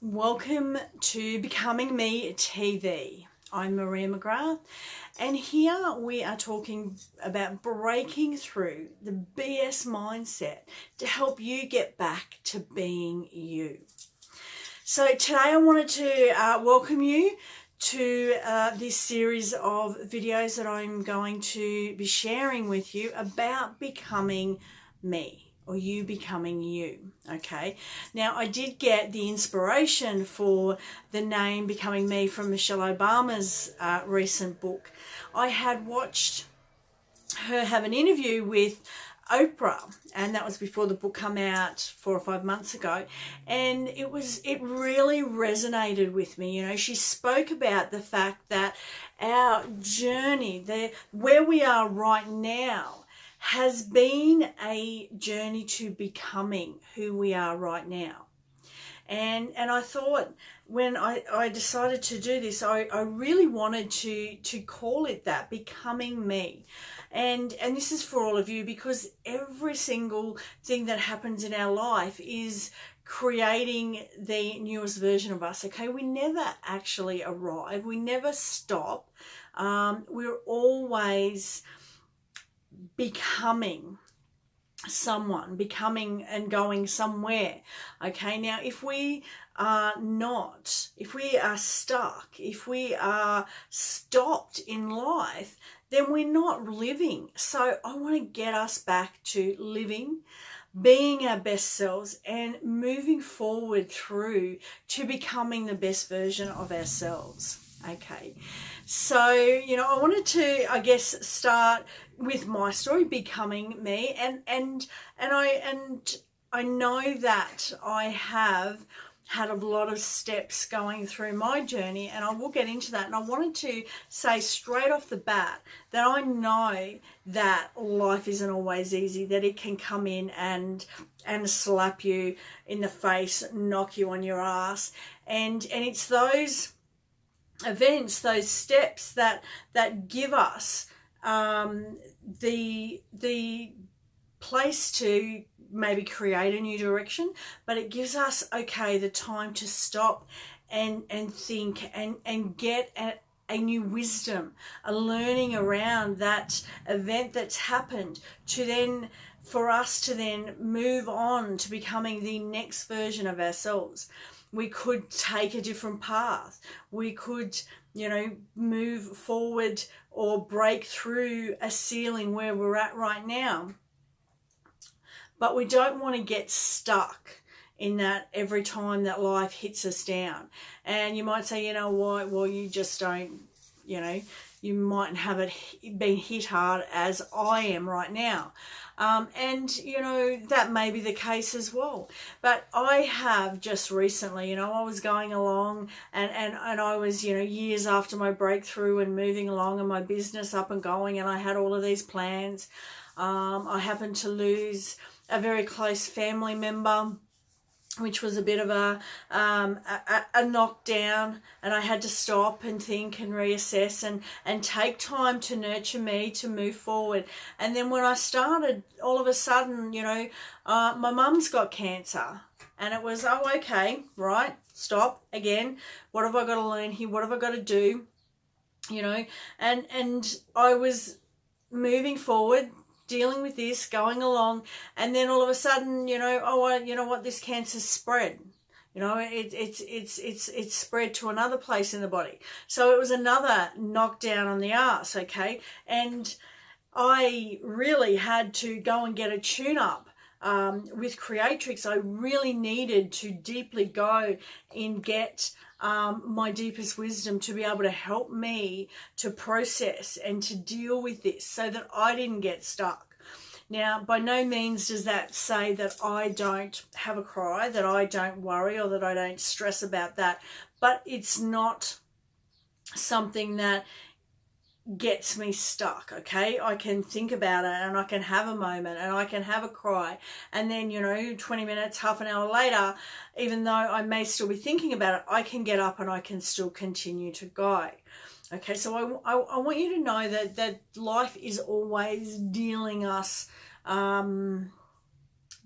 Welcome to Becoming Me TV. I'm Maria McGrath, and here we are talking about breaking through the BS mindset to help you get back to being you. So today I wanted to welcome you to this series of videos that I'm going to be sharing with you about becoming me, or you becoming you. Okay, now I did get the inspiration for the name Becoming Me from Michelle Obama's recent book. I had watched her have an interview with Oprah, and that was before the book came out 4 or 5 months ago, and it really resonated with me. You know, she spoke about the fact that our journey, where we are right now, has been a journey to becoming who we are right now. And I thought, when I decided to do this, I really wanted to call it that, Becoming Me. And this is for all of you, because every single thing that happens in our life is creating the newest version of us. Okay, we never actually arrive, we never stop. We're always becoming someone, becoming and going somewhere. Okay, now if we are stuck, if we are stopped in life, then we're not living. So I want to get us back to living, being our best selves, and moving forward through to becoming the best version of ourselves. Okay, so I wanted to, I guess, start with my story, Becoming Me, and I know that I have had a lot of steps going through my journey, and I will get into that. And I wanted to say straight off the bat that I know that life isn't always easy, that it can come in and slap you in the face, knock you on your ass, and it's those events, those steps that give us the place to maybe create a new direction, but it gives us, okay, the time to stop and think and get a new wisdom, a learning around that event that's happened, to then for us to then move on to becoming the next version of ourselves. We could take a different path. We could, move forward or break through a ceiling where we're at right now. But we don't want to get stuck in that every time that life hits us down. And you might say, you know what, well, you just don't, you mightn't have it been hit hard as I am right now. And that may be the case as well. But I have just recently, I was going along and I was, years after my breakthrough and moving along and my business up and going, and I had all of these plans. I happened to lose a very close family member, which was a bit of a knockdown, and I had to stop and think and reassess and take time to nurture me, to move forward. And then when I started, all of a sudden, my mum's got cancer, and it was, oh, okay, right, stop, again, what have I got to learn here, what have I got to do, and I was moving forward, dealing with this, going along, and then all of a sudden, this cancer's spread. It's spread to another place in the body. So it was another knockdown on the arse, okay? And I really had to go and get a tune-up with Creatrix. I really needed to deeply go and get my deepest wisdom to be able to help me to process and to deal with this so that I didn't get stuck. Now, by no means does that say that I don't have a cry, that I don't worry, or that I don't stress about that, but it's not something that gets me stuck. Okay, I can think about it, and I can have a moment, and I can have a cry, and then 20 minutes, half an hour later, even though I may still be thinking about it, I can get up and I can still continue to go. Okay, so I want you to know that life is always dealing us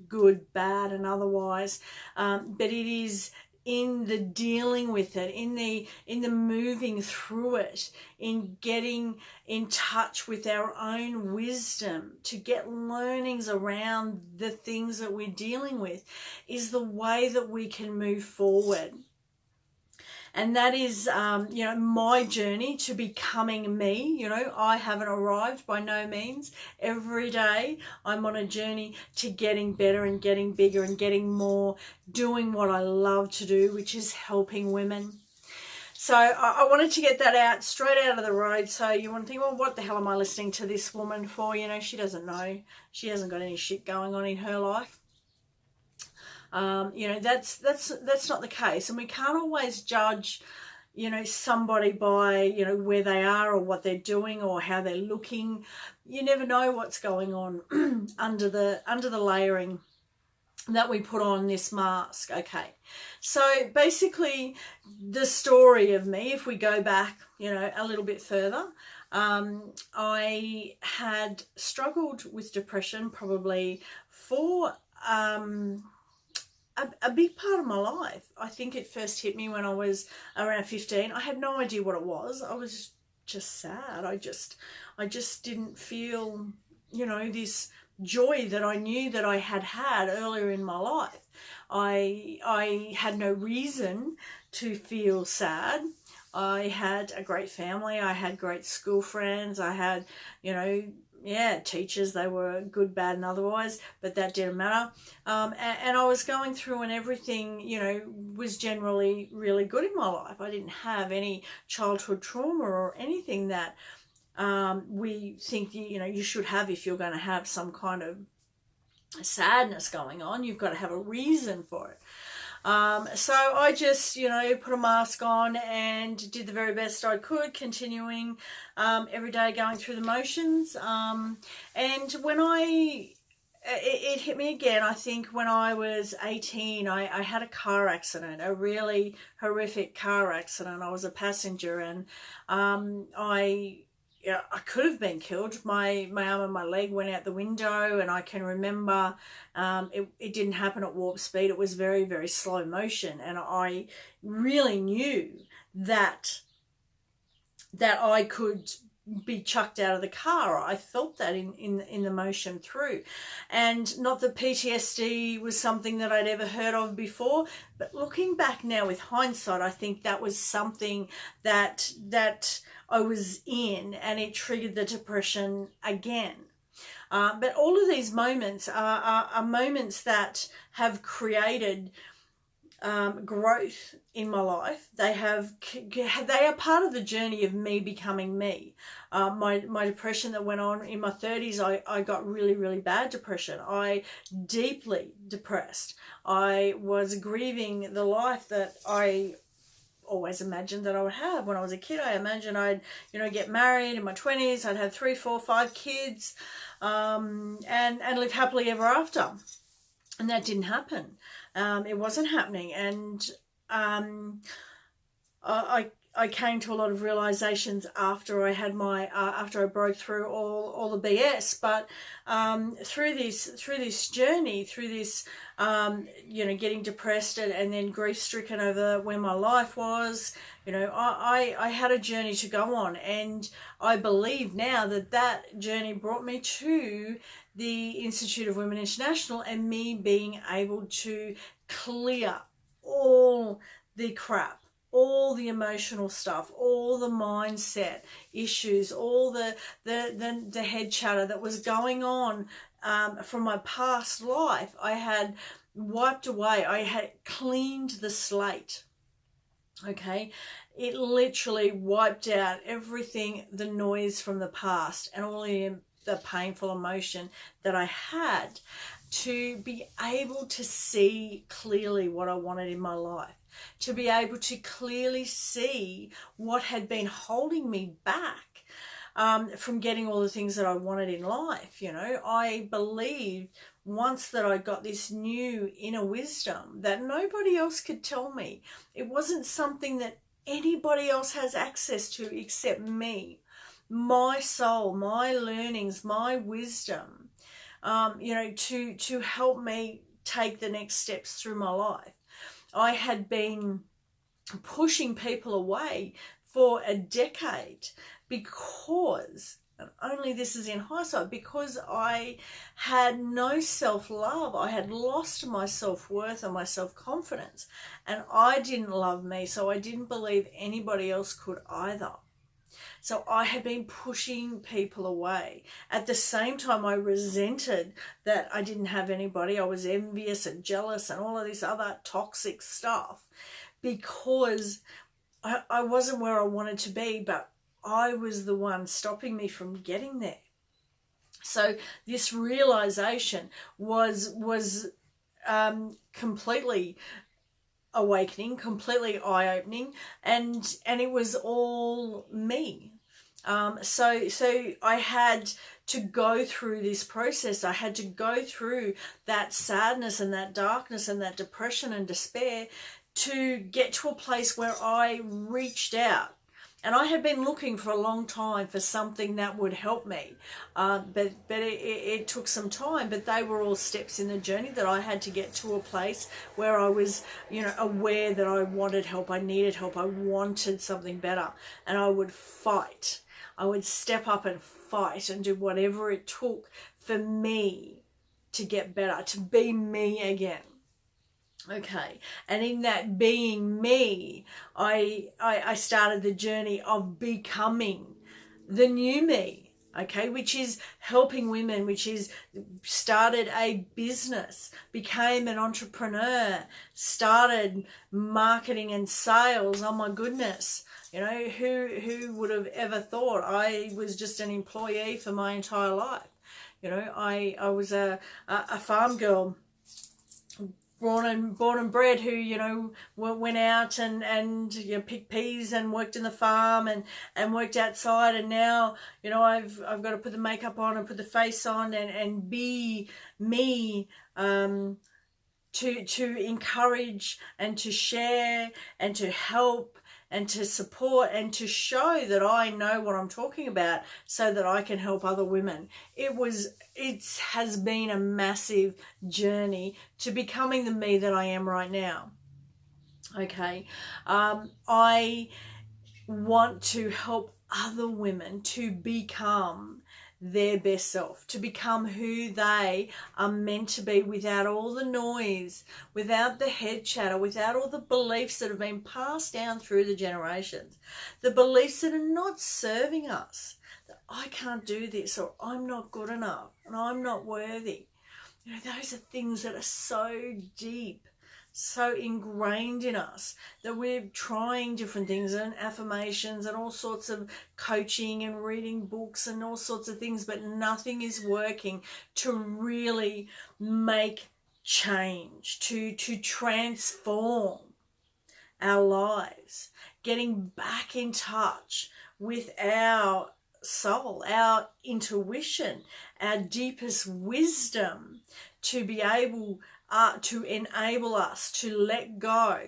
good, bad, and otherwise, but it is in the dealing with it, in the moving through it, in getting in touch with our own wisdom, to get learnings around the things that we're dealing with, is the way that we can move forward. And that is, my journey to becoming me. I haven't arrived by no means. Every day I'm on a journey to getting better and getting bigger and getting more, doing what I love to do, which is helping women. So I wanted to get that out, straight out of the road. So you want to think, well, what the hell am I listening to this woman for? She doesn't know. She hasn't got any shit going on in her life. That's not the case, and we can't always judge somebody by where they are or what they're doing or how they're looking. You never know what's going on under the layering that we put on this mask. Okay, so basically the story of me, if we go back a little bit further, I had struggled with depression probably for a big part of my life. I think it first hit me when I was around 15. I had no idea what it was. I was just sad. I just didn't feel, this joy that I knew that I had earlier in my life. I had no reason to feel sad. I had a great family. I had great school friends. I had, teachers. They were good, bad, and otherwise, but that didn't matter. And I was going through, and everything, was generally really good in my life. I didn't have any childhood trauma or anything that we think, you should have if you're going to have some kind of sadness going on. You've got to have a reason for it. So I just, put a mask on and did the very best I could, continuing every day going through the motions. And when it hit me again, I think when I was 18, I had a car accident, a really horrific car accident. I was a passenger, and I could have been killed. My arm and my leg went out the window, and I can remember it didn't happen at warp speed. It was very, very slow motion, and I really knew that I could be chucked out of the car. I felt that in the motion through. And not that PTSD was something that I'd ever heard of before, but looking back now with hindsight, I think that was something that I was in, and it triggered the depression again. But all of these moments are moments that have created growth in my life. They are part of the journey of me becoming me. My depression that went on in my 30s, I got really, really bad depression. I deeply depressed. I was grieving the life that I always imagined that I would have when I was a kid. I imagined I'd get married in my 20s. I'd have 3, 4, 5 kids, and live happily ever after. And that didn't happen. It wasn't happening, and I came to a lot of realizations after I had after I broke through all the BS. But through this journey, through this getting depressed and then grief stricken over where my life was, I had a journey to go on, and I believe now that journey brought me to the Institute of Women International, and me being able to clear all the crap, all the emotional stuff, all the mindset issues, all the head chatter that was going on from my past life. I had wiped away. I had cleaned the slate. Okay, it literally wiped out everything, the noise from the past, and all the painful emotion that I had, to be able to see clearly what I wanted in my life, to be able to clearly see what had been holding me back from getting all the things that I wanted in life. I believed once that I got this new inner wisdom that nobody else could tell me. It wasn't something that anybody else has access to except me, my soul, my learnings, my wisdom, to help me take the next steps through my life. I had been pushing people away for a decade because, and only this is in hindsight, because I had no self-love. I had lost my self-worth and my self-confidence, and I didn't love me, so I didn't believe anybody else could either. So I had been pushing people away. At the same time, I resented that I didn't have anybody. I was envious and jealous and all of this other toxic stuff because I wasn't where I wanted to be, but I was the one stopping me from getting there. So this realization was completely awakening, completely eye-opening, and it was all me. So I had to go through this process. I had to go through that sadness and that darkness and that depression and despair to get to a place where I reached out. And I had been looking for a long time for something that would help me, but it took some time. But they were all steps in the journey that I had to get to a place where I was, aware that I wanted help, I needed help, I wanted something better, and I would fight. I would step up and fight and do whatever it took for me to get better, to be me again. Okay, and in that being me, I started the journey of becoming the new me, okay, which is helping women, which is started a business, became an entrepreneur, started marketing and sales. Oh my goodness, who would have ever thought? I was just an employee for my entire life. I was a farm girl, born and bred, who went out and picked peas and worked in the farm and worked outside, and now I've got to put the makeup on and put the face on and be me, to encourage and to share and to help and to support and to show that I know what I'm talking about so that I can help other women. It has been a massive journey to becoming the me that I am right now. Okay. I want to help other women to become their best self, to become who they are meant to be, without all the noise, without the head chatter, without all the beliefs that have been passed down through the generations, the beliefs that are not serving us, that I can't do this, or I'm not good enough, and I'm not worthy. Those are things that are so deep, so ingrained in us, that we're trying different things and affirmations and all sorts of coaching and reading books and all sorts of things, but nothing is working to really make change, to transform our lives, getting back in touch with our soul, our intuition, our deepest wisdom, to be able to enable us to let go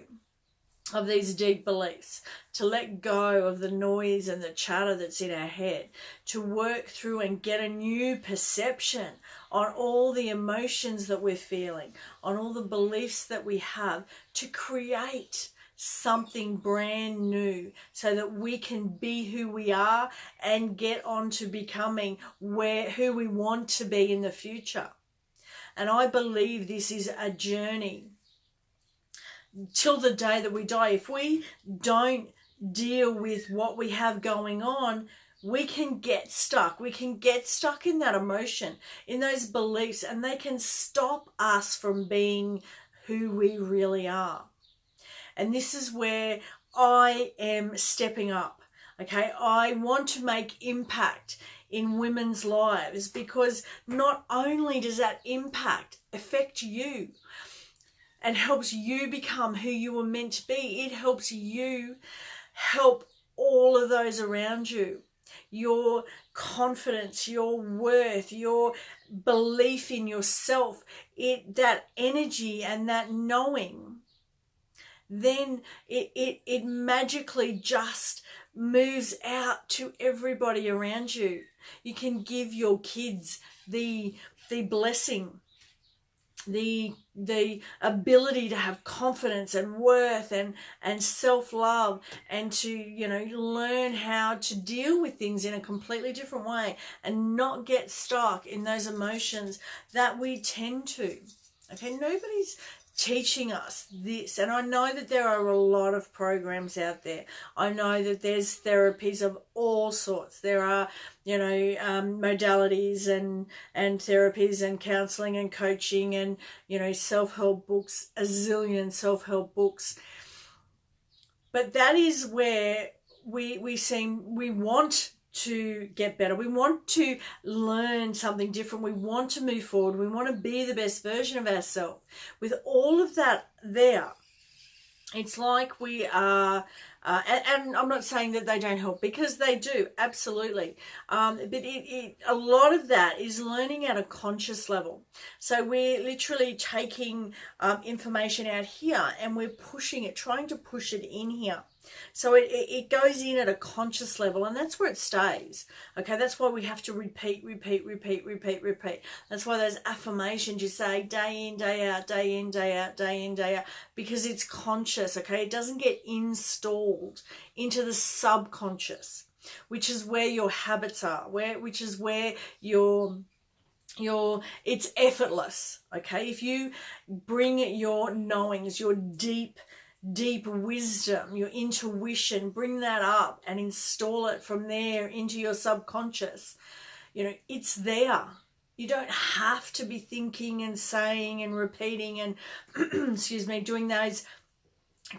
of these deep beliefs, to let go of the noise and the chatter that's in our head, to work through and get a new perception on all the emotions that we're feeling, on all the beliefs that we have, to create something brand new so that we can be who we are and get on to becoming who we want to be in the future. And I believe this is a journey till the day that we die. If we don't deal with what we have going on, we can get stuck. We can get stuck in that emotion, in those beliefs, and they can stop us from being who we really are. And this is where I am stepping up. Okay, I want to make impact in women's lives, because not only does that impact affect you and helps you become who you were meant to be, it helps you help all of those around you. Your confidence, your worth, your belief in yourself, that energy and that knowing, then it magically just moves out to everybody around you. You can give your kids the blessing, the the ability to have confidence and worth and self-love, and to, you know, learn how to deal with things in a completely different way and not get stuck in those emotions that we tend to. Okay, nobody's teaching us this, and I know that there are a lot of programs out there. I know that there's therapies of all sorts. There are, you know, modalities and therapies and counseling and coaching and, you know, self-help books, a zillion self-help books. But that is where we want to get better. We want to learn something different. We want to move forward. We want to be the best version of ourselves. With all of that there, it's like we are, and I'm not saying that they don't help, because they do, absolutely. But a lot of that is learning at a conscious level. So we're literally taking information out here and we're pushing it, trying to push it in here. So it goes in at a conscious level, and that's where it stays. Okay, that's why we have to repeat. That's why those affirmations you say day in, day out, day in, day out, day in, day out, because it's conscious. Okay, it doesn't get installed into the subconscious, which is where your habits are, which is where it's effortless. Okay, if you bring your knowings, your deep wisdom, your intuition, bring that up and install it from there into your subconscious, you know, it's there. You don't have to be thinking and saying and repeating and excuse me, doing those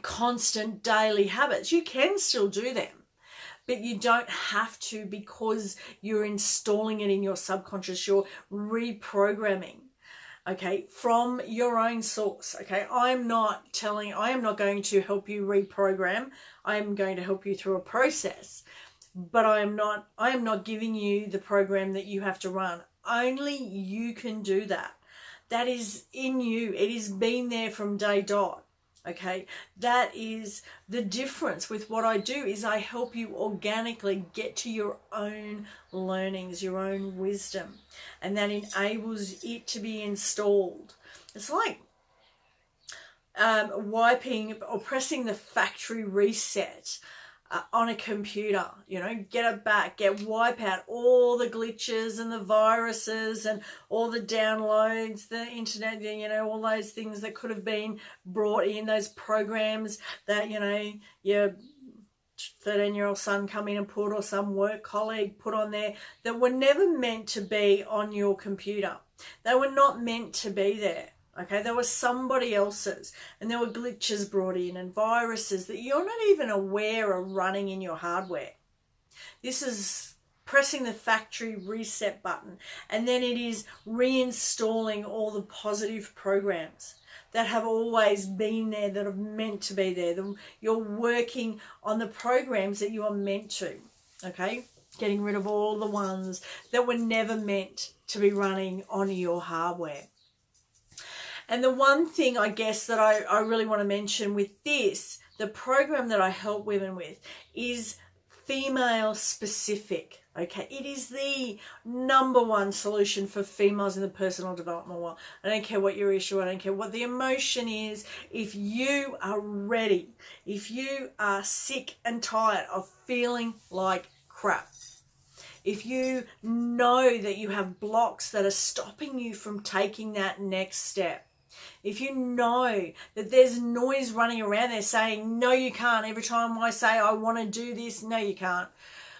constant daily habits. You can still do them, but you don't have to, because you're installing it in your subconscious. You're reprogramming, okay, from your own source. Okay, I am not going to help you reprogram. I am going to help you through a process, but I am not giving you the program that you have to run. Only you can do that. That is in you. It has been there from day dot. Okay, that is the difference with what I do, is I help you organically get to your own learnings, your own wisdom, and that enables it to be installed. It's like wiping or pressing the factory reset on a computer. You know, get it back, wipe out all the glitches and the viruses and all the downloads, the internet, you know, all those things that could have been brought in, those programs that, you know, your 13-year-old son come in and put, or some work colleague put on there, that were never meant to be on your computer. They were not meant to be there. Okay, there was somebody else's, and there were glitches brought in and viruses that you're not even aware are running in your hardware. This is pressing the factory reset button, and then it is reinstalling all the positive programs that have always been there, that are meant to be there. You're working on the programs that you are meant to, okay? Getting rid of all the ones that were never meant to be running on your hardware. And the one thing, I guess, that I really want to mention with this, the program that I help women with, is female specific. Okay, it is the number one solution for females in the personal development world. I don't care what your issue, I don't care what the emotion is. If you are ready, if you are sick and tired of feeling like crap, if you know that you have blocks that are stopping you from taking that next step, if you know that there's noise running around there saying, no, you can't. Every time I say I want to do this, no, you can't.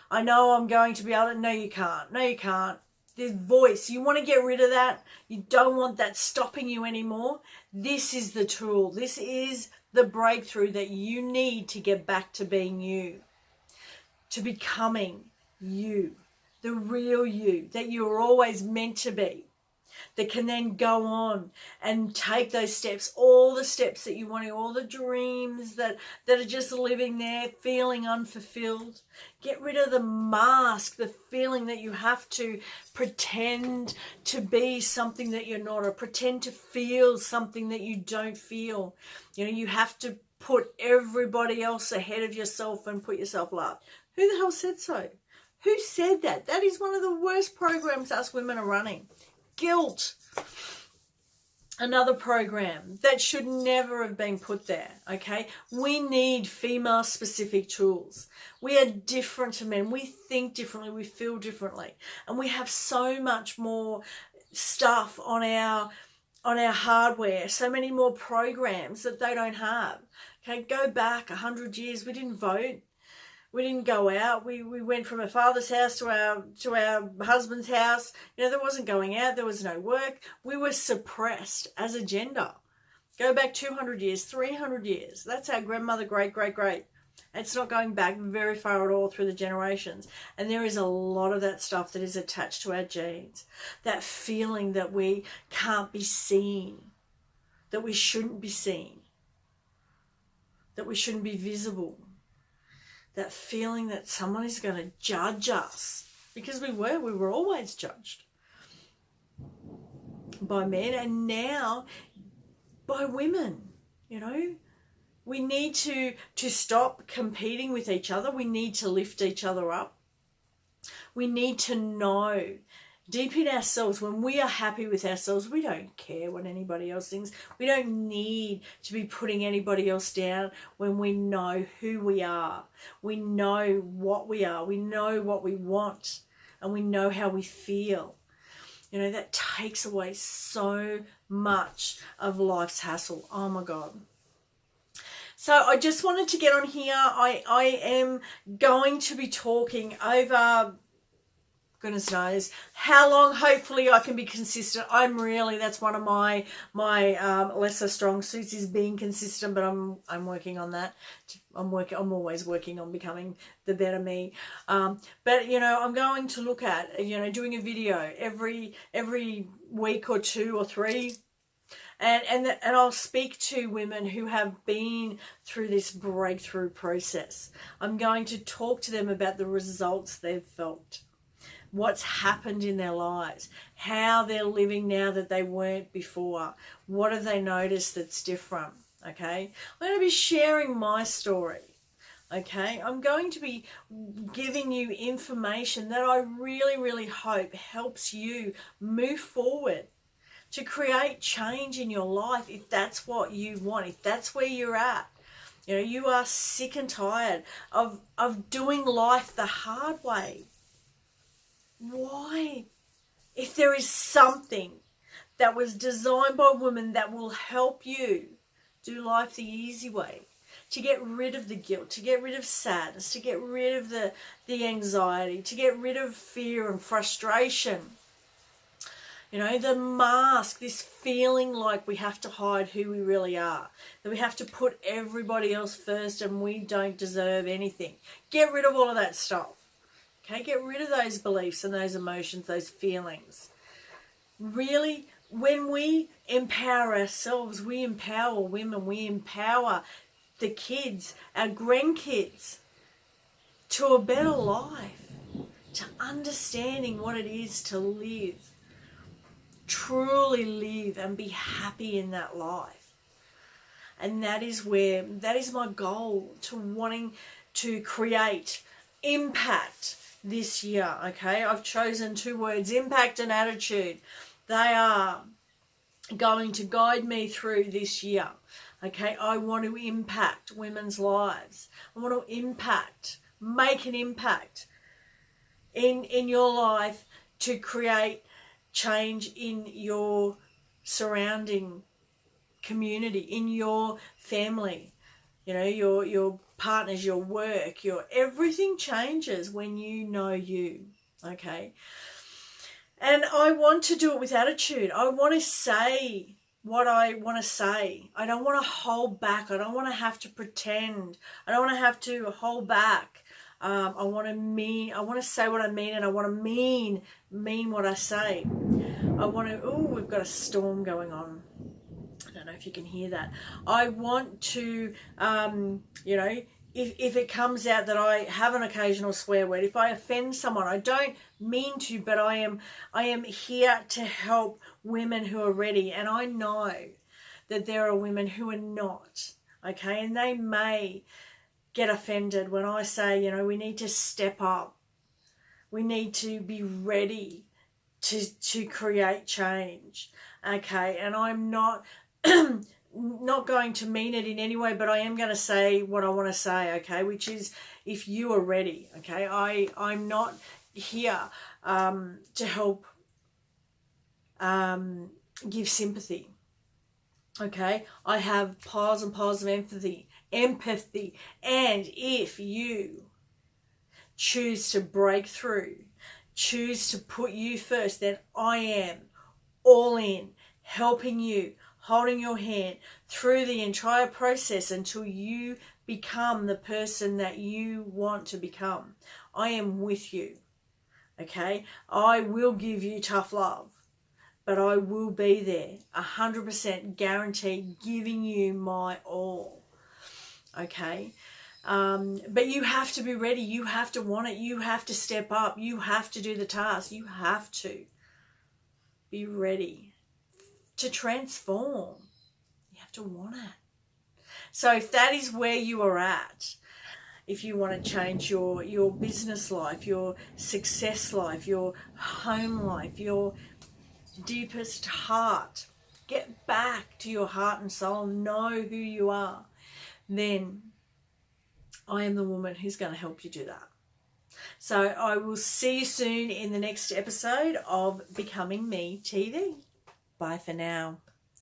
I know I'm going to be able to, no, you can't. No, you can't. There's voice. You want to get rid of that. You don't want that stopping you anymore. This is the tool. This is the breakthrough that you need to get back to being you, to becoming you, the real you that you were always meant to be, that can then go on and take those steps, all the steps that you want, all the dreams that are just living there, feeling unfulfilled. Get rid of the mask, the feeling that you have to pretend to be something that you're not, or pretend to feel something that you don't feel. You know, you have to put everybody else ahead of yourself and put yourself last. Who the hell said so? Who said that? That is one of the worst programs us women are running. Guilt. another program that should never have been put there, okay? We need female-specific tools. We are different to men. We think differently. We feel differently. And we have so much more stuff on our hardware, so many more programs that they don't have. Okay, go back 100 years, we didn't vote. We didn't go out. We went from our father's house to our husband's house. You know, there wasn't going out. There was no work. We were suppressed as a gender. Go back 200 years, 300 years. That's our grandmother, great. It's not going back very far at all through the generations. And there is a lot of that stuff that is attached to our genes. That feeling that we can't be seen, that we shouldn't be seen, that we shouldn't be visible. That feeling that someone is going to judge us, because we were always judged by men, and now by women. You know, we need to stop competing with each other. We need to lift each other up. We need to know deep in ourselves, when we are happy with ourselves, we don't care what anybody else thinks. We don't need to be putting anybody else down when we know who we are. We know what we are. We know what we want, and we know how we feel. You know, that takes away so much of life's hassle. Oh my God. So I just wanted to get on here. I am going to be talking over, goodness knows how long. Hopefully I can be consistent. That's one of my lesser strong suits, is being consistent, but I'm working on that. I'm always working on becoming the better me. But you know, I'm going to look at, you know, doing a video every week or 2 or 3. And I'll speak to women who have been through this breakthrough process. I'm going to talk to them about the results they've felt, what's happened in their lives, how they're living now that they weren't before, what have they noticed that's different, okay? I'm going to be sharing my story, okay? I'm going to be giving you information that I really hope helps you move forward to create change in your life, if that's what you want, if that's where you're at. You know, you are sick and tired of doing life the hard way. Why? If there is something that was designed by women that will help you do life the easy way, to get rid of the guilt, to get rid of sadness, to get rid of the anxiety, to get rid of fear and frustration. You know, the mask, this feeling like we have to hide who we really are, that we have to put everybody else first and we don't deserve anything. Get rid of all of that stuff. Okay, get rid of those beliefs and those emotions, those feelings. Really, when we empower ourselves, we empower women, we empower the kids, our grandkids, to a better life, to understanding what it is to live, truly live and be happy in that life. And that is my goal, to wanting to create impact this year, okay? I've chosen 2 words, impact and attitude. They are going to guide me through this year, okay? I want to impact women's lives. I want to make an impact in your life, to create change in your surrounding community, in your family, you know, your partners, your work, your everything changes when you know you, okay? And I want to do it with attitude. I want to say what I want to say. I don't want to hold back. I don't want to have to pretend. I don't want to have to hold back. I want to say what I mean, and I want to mean what I say. We've got a storm going on. I don't know if you can hear that. I want to, you know, if it comes out that I have an occasional swear word, if I offend someone, I don't mean to, but I am here to help women who are ready. And I know that there are women who are not, okay? And they may get offended when I say, you know, we need to step up. We need to be ready to create change. okay? And I'm not not going to mean it in any way, but I am going to say what I want to say, okay? Which is, if you are ready, okay? I'm not here to help give sympathy, okay? I have piles and piles of empathy, and if you choose to break through, choose to put you first, then I am all in, helping you, holding your hand through the entire process until you become the person that you want to become. I am with you, okay? I will give you tough love, but I will be there, 100% guaranteed, giving you my all, okay? But you have to be ready. You have to want it. You have to step up. You have to do the task. You have to be ready to transform. You have to want it. So if that is where you are at, if you want to change your business life, your success life, your home life, your deepest heart, get back to your heart and soul, know who you are, then I am the woman who's going to help you do that. So I will see you soon in the next episode of Becoming Me TV. Bye for now.